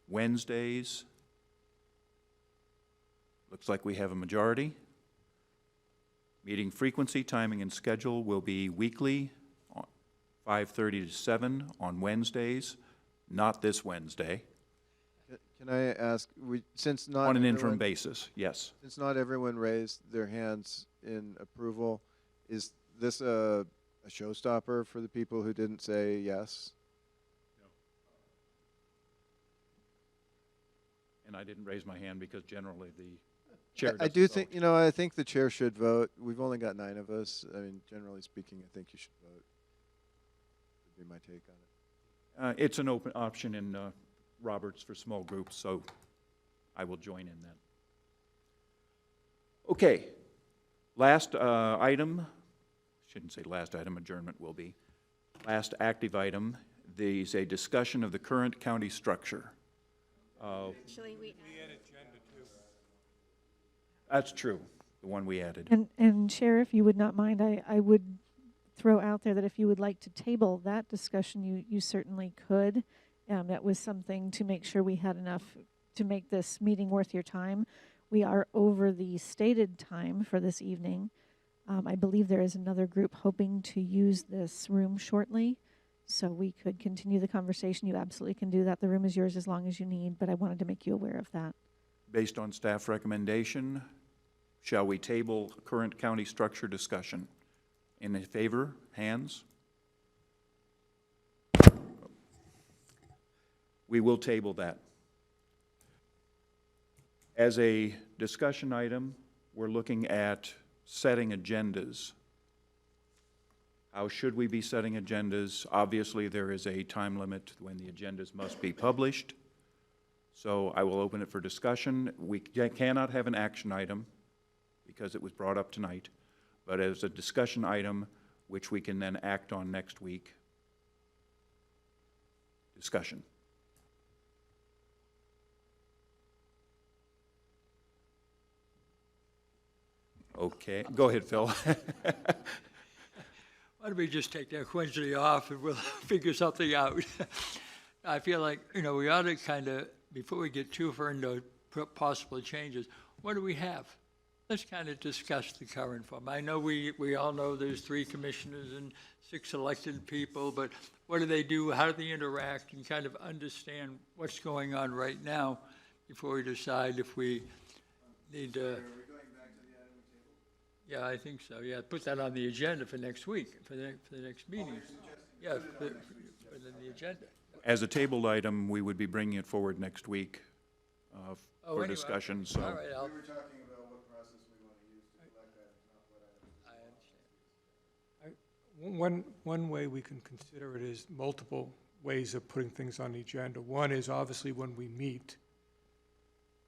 Wednesdays. Looks like we have a majority. Meeting frequency, timing, and schedule will be weekly, 5:30 to 7 on Wednesdays, not this Wednesday, Can I ask, since not on an interim everyone- basis, yes. Since not everyone raised their hands in approval, is this a showstopper for the people who didn't say yes? And I didn't raise my hand because generally the chair I doesn't do vote. think, I think the chair should vote. We've only got 9 of us. I mean, generally speaking, I think you should vote. Would be my take on it. It's an open option in Roberts for small groups, so I will join in that. Okay, last item, shouldn't say last item, adjournment will be. Last active item is a discussion of the current county structure. Actually, we That's true, the one we added. And Chair, if you would not mind, I would throw out there that if you would like to table that discussion, you certainly could. That was something to make sure we had enough to make this meeting worth your time. We are over the stated time for this evening. I believe there is another group hoping to use this room shortly, so we could continue the conversation. You absolutely can do that. The room is yours as long as you need, but I wanted to make you aware of that. Based on staff recommendation, shall we table current county structure discussion? In favor, hands? We will table that. As a discussion item, we're looking at setting agendas. How should we be setting agendas? Obviously, there is a time limit when the agendas must be published. So I will open it for discussion. We cannot have an action item because it was brought up tonight, but as a discussion item, which we can then act on next week. Discussion. Okay, go ahead, Phil. Why don't we just take that Wednesday off and we'll figure something out? I feel like, we ought to kind of, before we get too far into possible changes, what do we have? Let's kind of discuss the current form. I know we all know there's 3 commissioners and 6 elected people, but what do they do? How do they interact? And kind of understand what's going on right now before we decide if we need to. Yeah, I think so. Yeah, put that on the agenda for next week, for the next meeting. Yeah, put it on the agenda. As a tabled item, we would be bringing it forward next week for Anyway, discussion, so. All right, We were talking about what process we want to use to collect that, not what I understand. One way we can consider it is multiple ways of putting things on the agenda. One is obviously when we meet,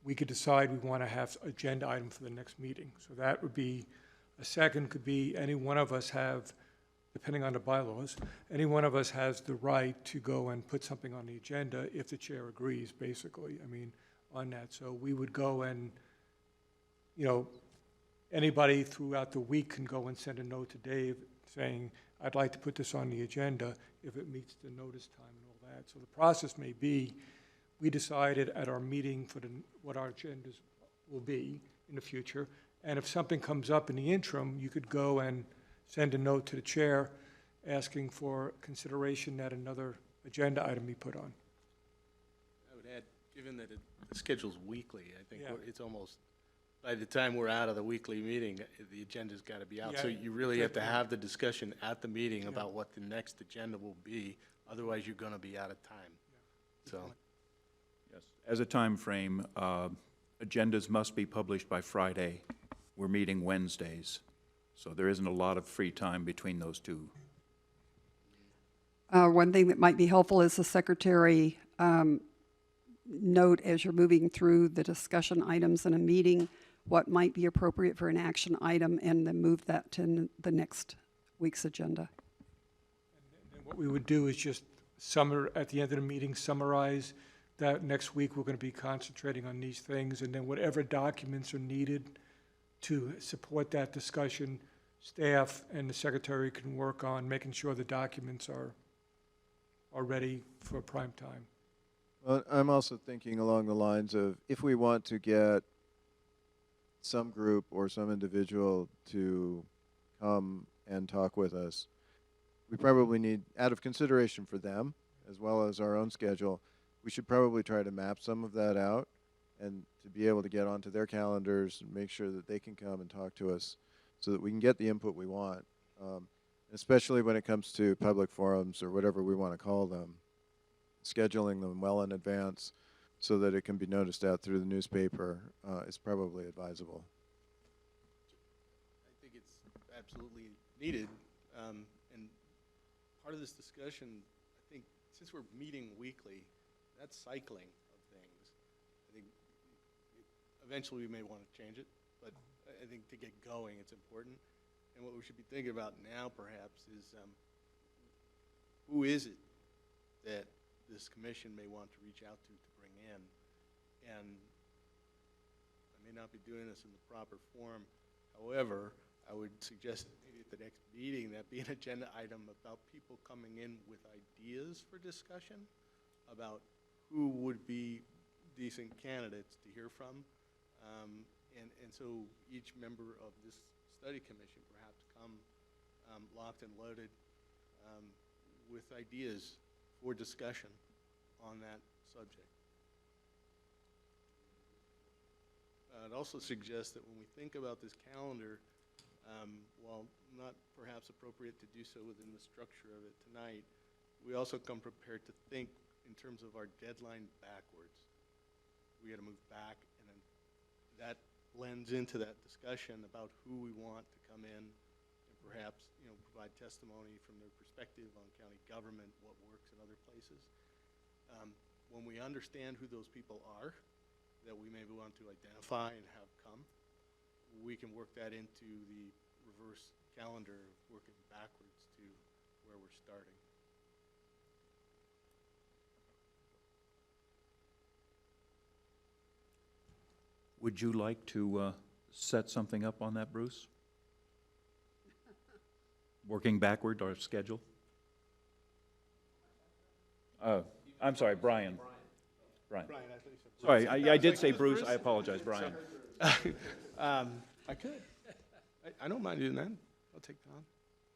we could decide we want to have agenda item for the next meeting. So that would be, a second could be any one of us have, depending on the bylaws, any one of us has the right to go and put something on the agenda if the chair agrees, basically, on that. So we would go and, anybody throughout the week can go and send a note to Dave saying, I'd like to put this on the agenda if it meets the notice time and all that. So the process may be, we decided at our meeting for what our agendas will be in the future, and if something comes up in the interim, you could go and send a note to the chair asking for consideration that another agenda item be put on. I would add, given that the schedule's weekly, I think Yeah. it's almost, by the time we're out of the weekly meeting, the agenda's got to be out. So Yeah, you really have to exactly. have the discussion at the meeting about what the next agenda will be. Otherwise, you're going to be out of time. So, Yes, as a time frame, agendas must be published by Friday. We're meeting Wednesdays, so there isn't a lot of free time between those two. One thing that might be helpful is the secretary note as you're moving through the discussion items in a meeting, what might be appropriate for an action item, and then move that to the next week's agenda. And what we would do is just at the end of the meeting, summarize that next week we're going to be concentrating on these things, and then whatever documents are needed to support that discussion, staff and the secretary can work on making sure the documents are ready for prime time. Well, I'm also thinking along the lines of if we want to get some group or some individual to come and talk with us, we probably need, out of consideration for them, as well as our own schedule, we should probably try to map some of that out and to be able to get onto their calendars and make sure that they can come and talk to us so that we can get the input we want, especially when it comes to public forums or whatever we want to call them, scheduling them well in advance so that it can be noticed out through the newspaper is probably advisable. I think it's absolutely needed. And part of this discussion, I think, since we're meeting weekly, that's cycling of things. I think eventually we may want to change it, but I think to get going, it's important. And what we should be thinking about now, perhaps, is who is it that this commission may want to reach out to bring in? And I may not be doing this in the proper form. However, I would suggest that maybe at the next meeting that be an agenda item about people coming in with ideas for discussion about who would be decent candidates to hear from. And so each member of this study commission perhaps come locked and loaded with ideas for discussion on that subject. I'd also suggest that when we think about this calendar, while not perhaps appropriate to do so within the structure of it tonight, we also come prepared to think in terms of our deadline backwards. We got to move back, and then that blends into that discussion about who we want to come in and perhaps, provide testimony from their perspective on county government, what works in other places. When we understand who those people are that we maybe want to identify and have come, we can work that into the reverse calendar, working backwards to where we're starting. Would you like to set something up on that, Bruce? Working backward our schedule? I'm sorry, Brian. Brian. Brian, I thought you said Sorry, Bruce. I did say Bruce. I apologize, Brian. I could. I don't mind doing that. I'll take that on.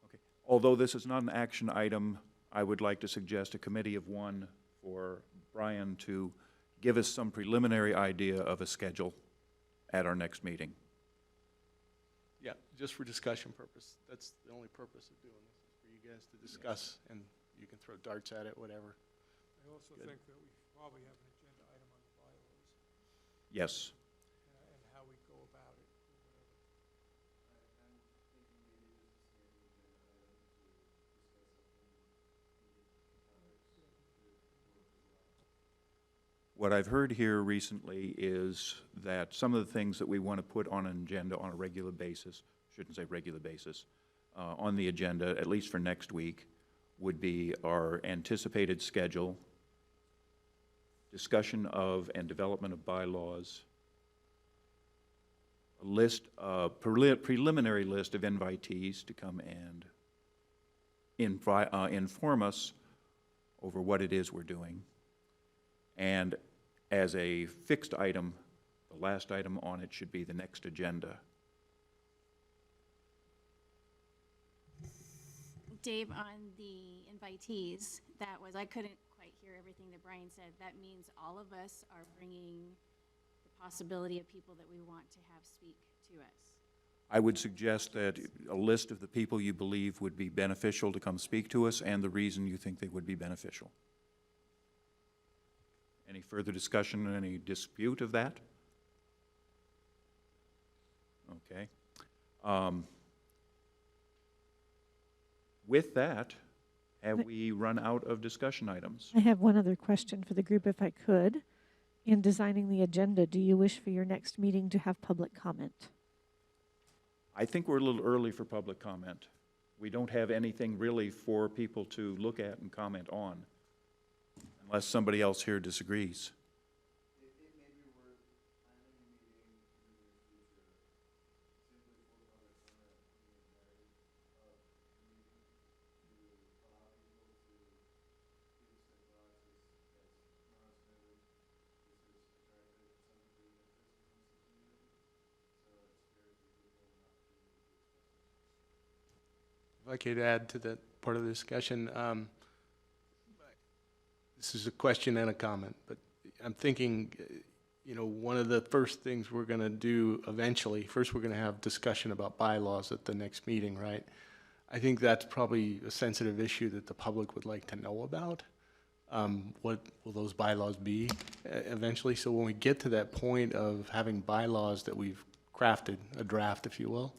Okay. Although this is not an action item, I would like to suggest a committee of one for Brian to give us some preliminary idea of a schedule at our next meeting. Yeah, just for discussion purpose. That's the only purpose of doing this, is for you guys to discuss, and you can throw darts at it, whatever. I also think that we probably have an agenda item on the bylaws Yes. and how we go about it. What I've heard here recently is that some of the things that we want to put on an agenda on a regular basis, shouldn't say regular basis, on the agenda, at least for next week, would be our anticipated schedule, discussion of and development of bylaws, a list, preliminary list of invitees to come and inform us over what it is we're doing, and as a fixed item, the last item on it should be the next agenda. Dave, on the invitees, I couldn't quite hear everything that Brian said. That means all of us are bringing the possibility of people that we want to have speak to us. I would suggest that a list of the people you believe would be beneficial to come speak to us and the reason you think they would be beneficial. Any further discussion, any dispute of that? Okay. With that, have we run out of discussion items? I have one other question for the group, if I could. In designing the agenda, do you wish for your next meeting to have public comment? I think we're a little early for public comment. We don't have anything really for people to look at and comment on. unless somebody else here disagrees. If I could add to that part of the discussion, this is a question and a comment, but I'm thinking, one of the first things we're going to do eventually, first we're going to have discussion about bylaws at the next meeting, right? I think that's probably a sensitive issue that the public would like to know about. What will those bylaws be eventually? So when we get to that point of having bylaws that we've crafted, a draft, if you will,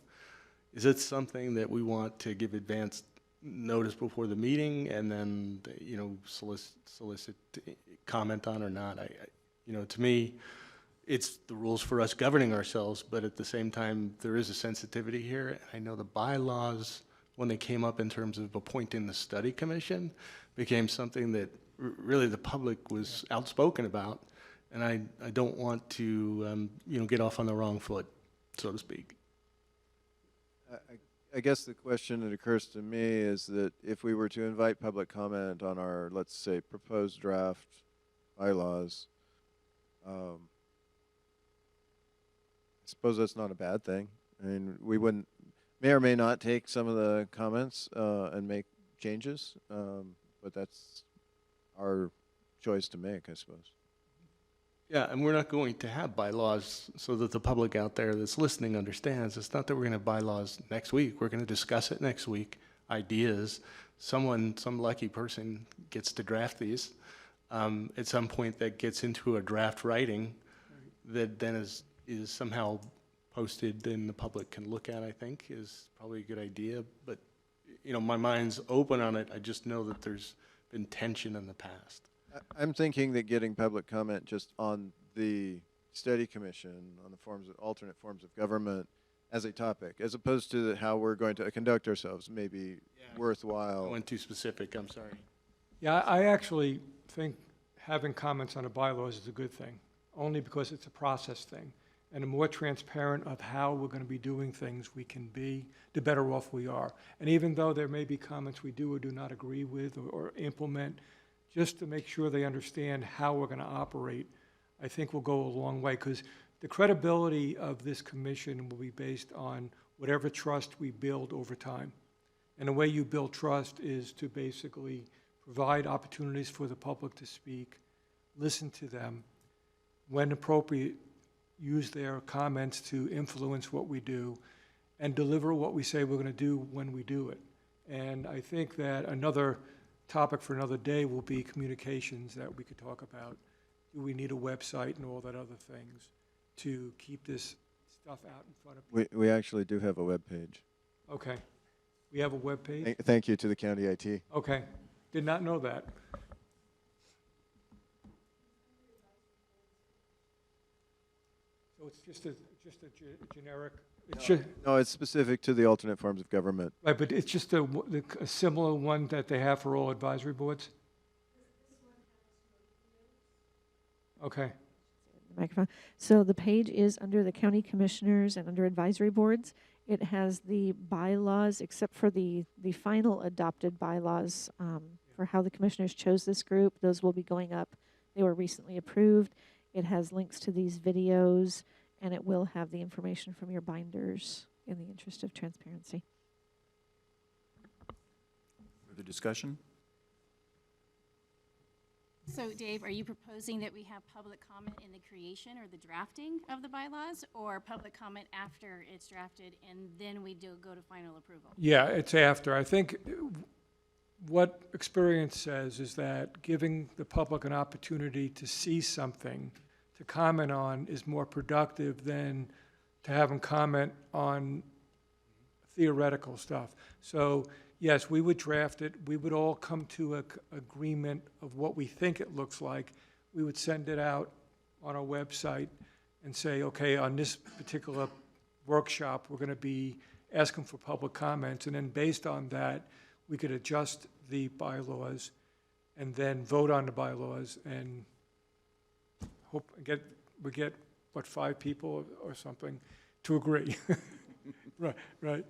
is it something that we want to give advance notice before the meeting and then, solicit comment on or not? To me, it's the rules for us governing ourselves, but at the same time, there is a sensitivity here. I know the bylaws, when they came up in terms of appointing the study commission, became something that really the public was outspoken about, and I don't want to, get off on the wrong foot, so to speak. I guess the question that occurs to me is that if we were to invite public comment on our, let's say, proposed draft bylaws, I suppose that's not a bad thing. I mean, we may or may not take some of the comments and make changes, but that's our choice to make, I suppose. Yeah, and we're not going to have bylaws so that the public out there that's listening understands. It's not that we're going to have bylaws next week. We're going to discuss it next week, ideas. Some lucky person gets to draft these. At some point that gets into a draft writing that then is somehow posted and the public can look at, I think, is probably a good idea. But, my mind's open on it. I just know that there's been tension in the past. I'm thinking that getting public comment just on the study commission, on the alternate forms of government as a topic, as opposed to how we're going to conduct ourselves, may be worthwhile. I went too specific, I'm sorry. Yeah, I actually think having comments on the bylaws is a good thing, only because it's a process thing. And the more transparent of how we're going to be doing things we can be, the better off we are. And even though there may be comments we do or do not agree with or implement, just to make sure they understand how we're going to operate, I think will go a long way, because the credibility of this commission will be based on whatever trust we build over time. And the way you build trust is to basically provide opportunities for the public to speak, listen to them, when appropriate, use their comments to influence what we do, and deliver what we say we're going to do when we do it. And I think that another topic for another day will be communications that we could talk about. Do we need a website and all that other things to keep this stuff out in front of people? We actually do have a web page. Okay. We have a web page? Thank you to the county IT. Okay. Did not know that. So it's just a generic, No, it's specific to the alternate forms of government. right, but it's just a similar one that they have for all advisory boards? Okay. Microphone. So the page is under the county commissioners and under advisory boards. It has the bylaws, except for the final adopted bylaws for how the commissioners chose this group. Those will be going up. They were recently approved. It has links to these videos, and it will have the information from your binders in the interest of transparency. Further discussion? So Dave, are you proposing that we have public comment in the creation or the drafting of the bylaws, or public comment after it's drafted and then we go to final approval? Yeah, it's after. I think what experience says is that giving the public an opportunity to see something, to comment on, is more productive than to have them comment on theoretical stuff. So yes, we would draft it. We would all come to an agreement of what we think it looks like. We would send it out on our website and say, okay, on this particular workshop, we're going to be asking for public comments. And then based on that, we could adjust the bylaws and then vote on the bylaws and hope, we get, what, 5 people or something to agree. Right, right.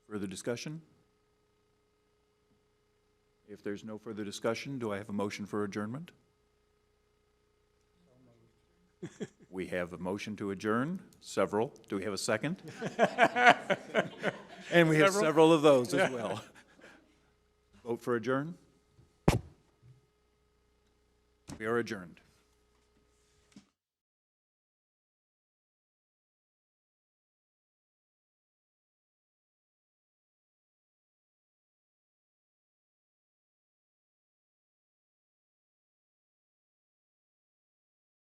Further discussion? If there's no further discussion, do I have a motion for adjournment? We have a motion to adjourn, several. Do we have a second? And we have several of those as well. Vote for adjourn. We are adjourned.